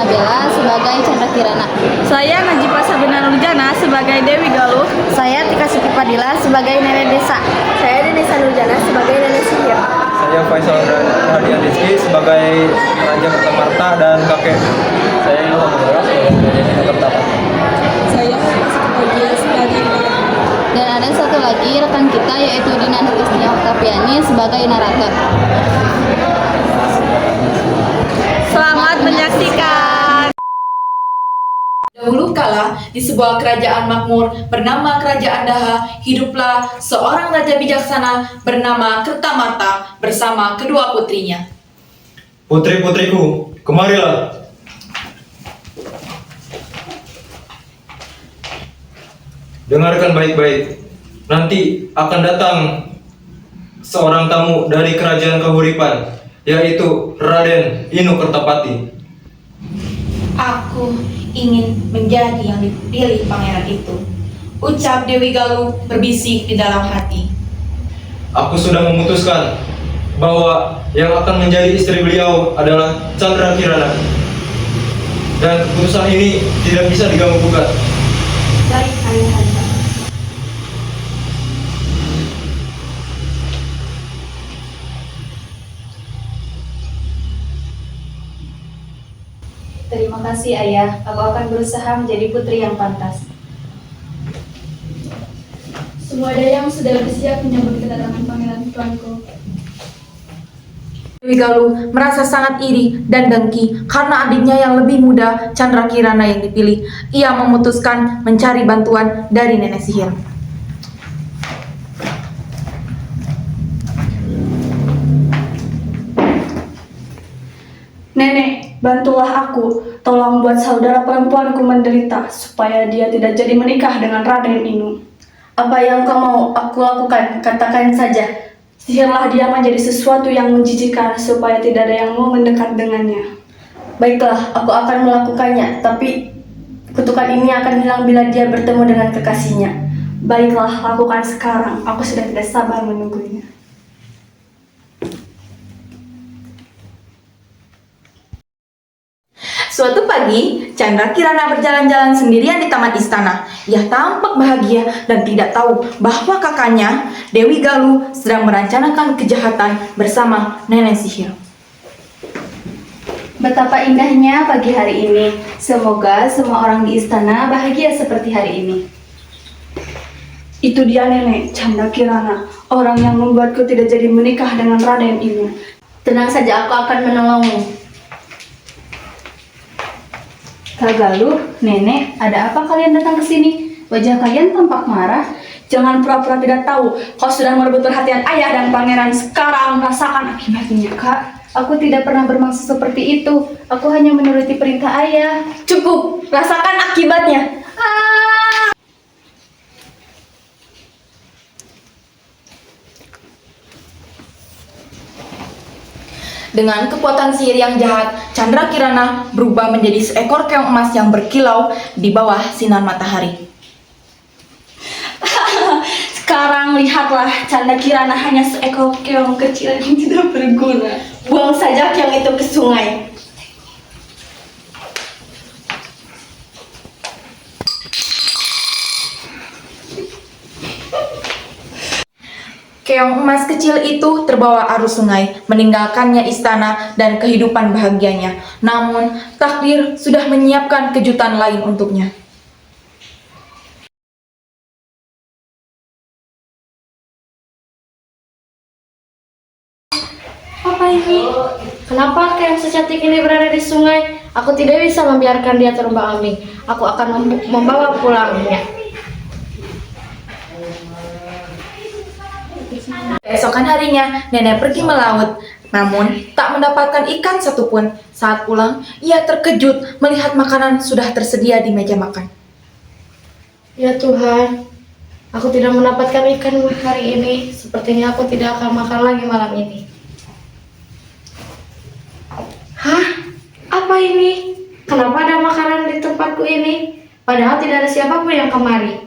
Nabila sebagai Chandra Kirana. Saya Najibah Sabina Nurjana sebagai Dewi Galuh. Saya Tika Siti Fadila sebagai Nenek Desa. Saya Denisa Nurjana sebagai Nenek Sihir. Saya Faisal Hadian Rizky sebagai Raja Kota Marta dan kakek. Saya Ilham Mudara sebagai Nenek Kertapati. Saya Faisal sebagai Dan ada satu lagi rekan kita yaitu Dina Nuristia Oktaviani sebagai narator. Selamat menyaksikan. Dahulu kala, di sebuah kerajaan makmur bernama Kerajaan Daha, hiduplah seorang raja bijaksana bernama Kertamarta bersama kedua putrinya. Putri-putriku, kemarilah. Dengarkan baik-baik. Nanti akan datang seorang tamu dari kerajaan Kahuripan, yaitu Raden Inu Kertapati. Aku ingin menjadi yang dipilih pangeran itu, ucap Dewi Galuh berbisik di dalam hati. Aku sudah memutuskan bahwa yang akan menjadi istri beliau adalah Chandra Kirana. Dan keputusan ini tidak bisa diganggu gugat. Baik, ayahanda. Terima kasih ayah, aku akan berusaha menjadi putri yang pantas. Semua dayang sudah bersiap menyambut kedatangan pangeran tuanku. Dewi Galuh merasa sangat iri dan dengki karena adiknya yang lebih muda, Chandra Kirana, yang dipilih. Ia memutuskan mencari bantuan dari nenek sihir. Nenek, bantulah aku. Tolong buat saudara perempuanku menderita supaya dia tidak jadi menikah dengan Raden Inu. Apa yang kau mau aku lakukan, katakan saja. Sihirlah dia menjadi sesuatu yang menjijikan supaya tidak ada yang mau mendekat dengannya. Baiklah, aku akan melakukannya, tapi kutukan ini akan hilang bila dia bertemu dengan kekasihnya. Baiklah, lakukan sekarang. Aku sudah tidak sabar menunggunya. Suatu pagi, Chandra Kirana berjalan-jalan sendirian di taman istana. Ia tampak bahagia dan tidak tahu bahwa kakaknya, Dewi Galuh, sedang merencanakan kejahatan bersama nenek sihir. Betapa indahnya pagi hari ini. Semoga semua orang di istana bahagia seperti hari ini. Itu dia nenek, Chandra Kirana, orang yang membuatku tidak jadi menikah dengan Raden Inu. Tenang saja, aku akan menolongmu. Kak Galuh, nenek, ada apa kalian datang ke sini? Wajah kalian tampak marah. Jangan pura-pura tidak tahu. Kau sudah merebut perhatian ayah dan pangeran. Sekarang rasakan akibatnya. Kak, aku tidak pernah bermaksud seperti itu. Aku hanya menuruti perintah ayah. Cukup, rasakan akibatnya. Dengan kekuatan sihir yang jahat, Chandra Kirana berubah menjadi seekor keong emas yang berkilau di bawah sinar matahari. Sekarang lihatlah, Chandra Kirana hanya seekor keong kecil yang tidak berguna. Buang saja keong itu ke sungai. Keong emas kecil itu terbawa arus sungai, meninggalkannya istana dan kehidupan bahagianya. Namun, takdir sudah menyiapkan kejutan lain untuknya. Apa ini? Kenapa keong secantik ini berada di sungai? Aku tidak bisa membiarkan dia terombang-ambing. Aku akan membawa pulangnya. Keesokan harinya, nenek pergi melaut, namun tak mendapatkan ikan satupun. Saat pulang, ia terkejut melihat makanan sudah tersedia di meja makan. Ya Tuhan, aku tidak mendapatkan ikan hari ini. Sepertinya aku tidak akan makan lagi malam ini. Hah? Apa ini? Kenapa ada makanan di tempatku ini? Padahal tidak ada siapapun yang kemari.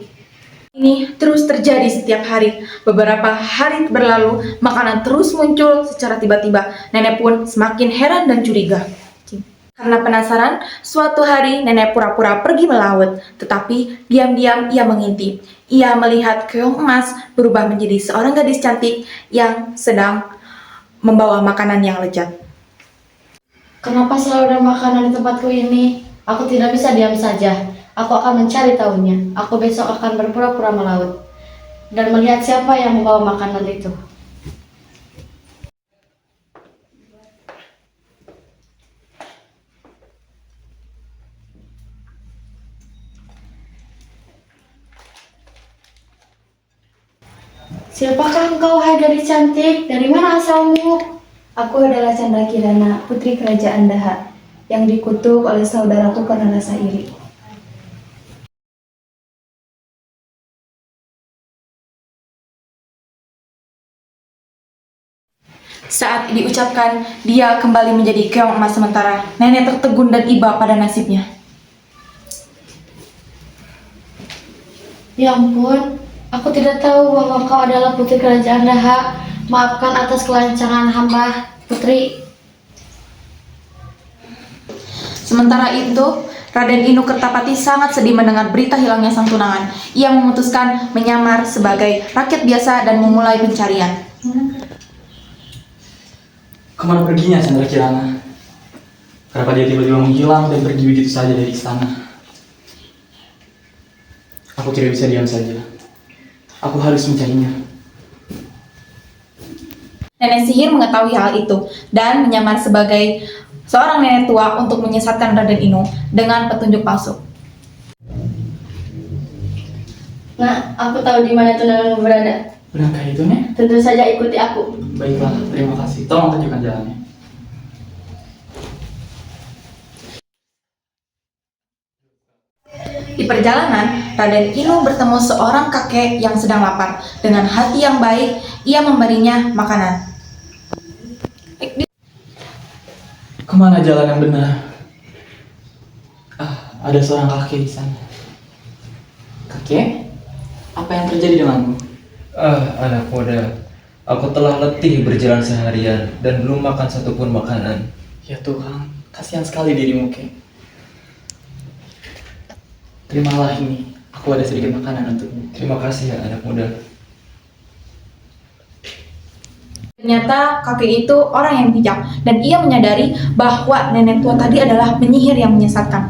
Ini terus terjadi setiap hari. Beberapa hari berlalu, makanan terus muncul secara tiba-tiba. Nenek pun semakin heran dan curiga. Karena penasaran, suatu hari nenek pura-pura pergi melaut, tetapi diam-diam ia mengintip. Ia melihat keong emas berubah menjadi seorang gadis cantik yang sedang membawa makanan yang lezat. Kenapa selalu ada makanan di tempatku ini? Aku tidak bisa diam saja. Aku akan mencari tahunya. Aku besok akan berpura-pura melaut dan melihat siapa yang membawa makanan itu. Siapakah engkau, hai gadis cantik? Dari mana asalmu? Aku adalah Chandra Kirana, putri kerajaan Daha, yang dikutuk oleh saudaraku karena rasa iri. Saat diucapkan, dia kembali menjadi keong emas sementara nenek tertegun dan iba pada nasibnya. Ya ampun, aku tidak tahu bahwa kau adalah putri kerajaan Daha. Maafkan atas kelancangan hamba, putri. Sementara itu, Raden Inu Kertapati sangat sedih mendengar berita hilangnya sang tunangan. Ia memutuskan menyamar sebagai rakyat biasa dan memulai pencarian. Kemana perginya Chandra Kirana? Kenapa dia tiba-tiba menghilang dan pergi begitu saja dari istana? Aku tidak bisa diam saja. Aku harus mencarinya. Nenek sihir mengetahui hal itu dan menyamar sebagai seorang nenek tua untuk menyesatkan Raden Inu dengan petunjuk palsu. Nah, aku tahu di mana tunanganmu berada. Benarkah itu, Nek? Tentu saja ikuti aku. Baiklah, terima kasih. Tolong tunjukkan jalannya. Di perjalanan, Raden Inu bertemu seorang kakek yang sedang lapar. Dengan hati yang baik, ia memberinya makanan. Kemana jalan yang benar? Ada seorang kakek di sana. Kakek? Apa yang terjadi denganmu? Anak muda, aku telah letih berjalan seharian dan belum makan satupun makanan. Ya Tuhan, kasihan sekali dirimu, Kek. Terimalah ini, aku ada sedikit makanan untukmu. Terima kasih ya anak muda. Ternyata kakek itu orang yang bijak dan ia menyadari bahwa nenek tua tadi adalah penyihir yang menyesatkan.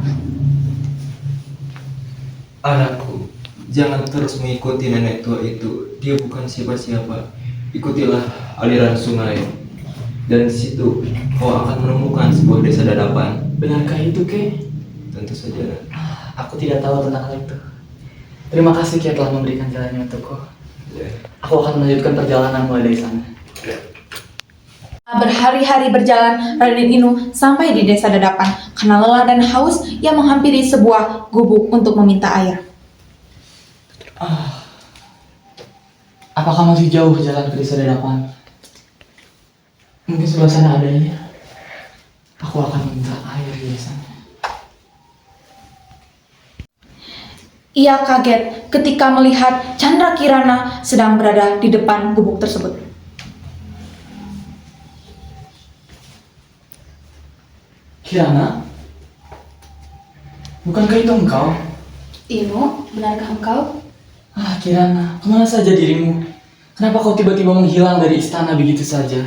Anakku, jangan terus mengikuti nenek tua itu. Dia bukan siapa-siapa. Ikutilah aliran sungai. Dan di situ kau akan menemukan sebuah desa dadapan. Benarkah itu, Kek? Tentu saja. Aku tidak tahu tentang hal itu. Terima kasih, Kek, telah memberikan jalannya untukku. Ya. Aku akan melanjutkan perjalanan mulai dari sana. Berhari-hari berjalan, Raden Inu sampai di desa dadapan. Karena lelah dan haus, ia menghampiri sebuah gubuk untuk meminta air. Apakah masih jauh jalan ke desa dadapan? Mungkin sebelah sana adanya. Aku akan meminta air di sana. Ia kaget ketika melihat Chandra Kirana sedang berada di depan gubuk tersebut. Kirana? Bukankah itu engkau? Inu, benarkah engkau? Kirana, kemana saja dirimu? Kenapa kau tiba-tiba menghilang dari istana begitu saja?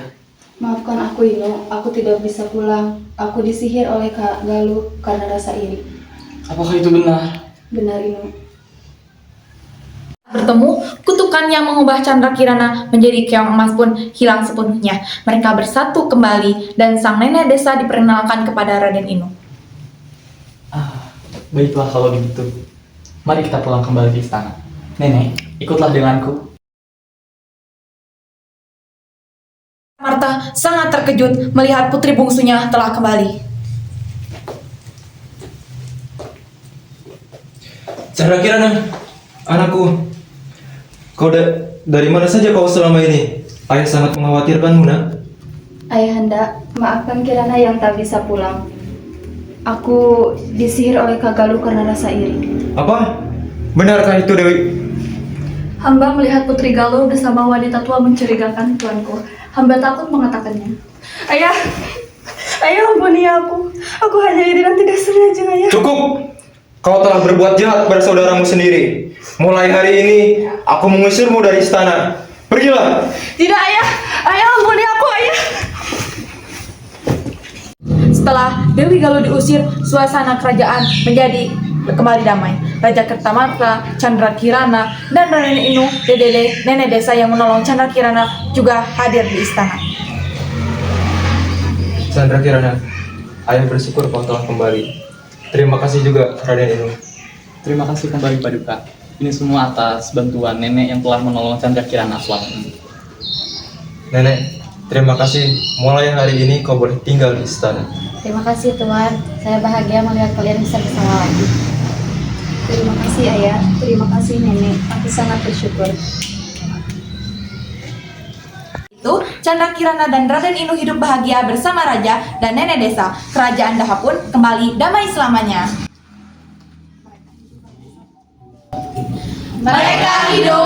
Maafkan aku Inu, aku tidak bisa pulang. Aku disihir oleh Kak Galuh karena rasa iri. Apakah itu benar? Benar Inu. Bertemu, kutukan yang mengubah Chandra Kirana menjadi keong emas pun hilang sepenuhnya. Mereka bersatu kembali dan sang nenek desa diperkenalkan kepada Raden Inu. Baiklah kalau begitu. Mari kita pulang kembali ke istana. Nenek, ikutlah denganku. Marta sangat terkejut melihat putri bungsunya telah kembali. Chandra Kirana, anakku. Dari mana saja kau selama ini? Ayah sangat mengkhawatirkanmu, nak. Ayahanda, maafkan Kirana yang tak bisa pulang. Aku disihir oleh Kak Galuh karena rasa iri. Apa? Benarkah itu, Dewi? Hamba melihat Putri Galuh bersama wanita tua mencurigakan tuanku. Hamba takut mengatakannya. Ayah, Ayah ampuni aku. Aku hanya iri dan tidak sengaja, Ayah. Cukup! Kau telah berbuat jahat pada saudaramu sendiri. Mulai hari ini, aku mengusirmu dari istana. Pergilah! Tidak, Ayah. Ayah ampuni aku, Ayah. Setelah Dewi Galuh diusir, suasana kerajaan menjadi kembali damai. Raja Kertamarta, Chandra Kirana, dan Raden Inu, Dedele, nenek desa yang menolong Chandra Kirana juga hadir di istana. Chandra Kirana, ayah bersyukur kau telah kembali. Terima kasih juga Raden Inu. Terima kasih kembali Paduka. Ini semua atas bantuan nenek yang telah menolong Chandra Kirana selama ini. Nenek, terima kasih. Mulai hari ini kau boleh tinggal di istana. Terima kasih Tuan, saya bahagia melihat kalian bisa bersama lagi. Terima kasih ayah, terima kasih nenek. Aku sangat bersyukur. Itu, Chandra Kirana dan Raden Inu hidup bahagia bersama raja dan nenek desa. Kerajaan Daha pun kembali damai selamanya. Mereka hidup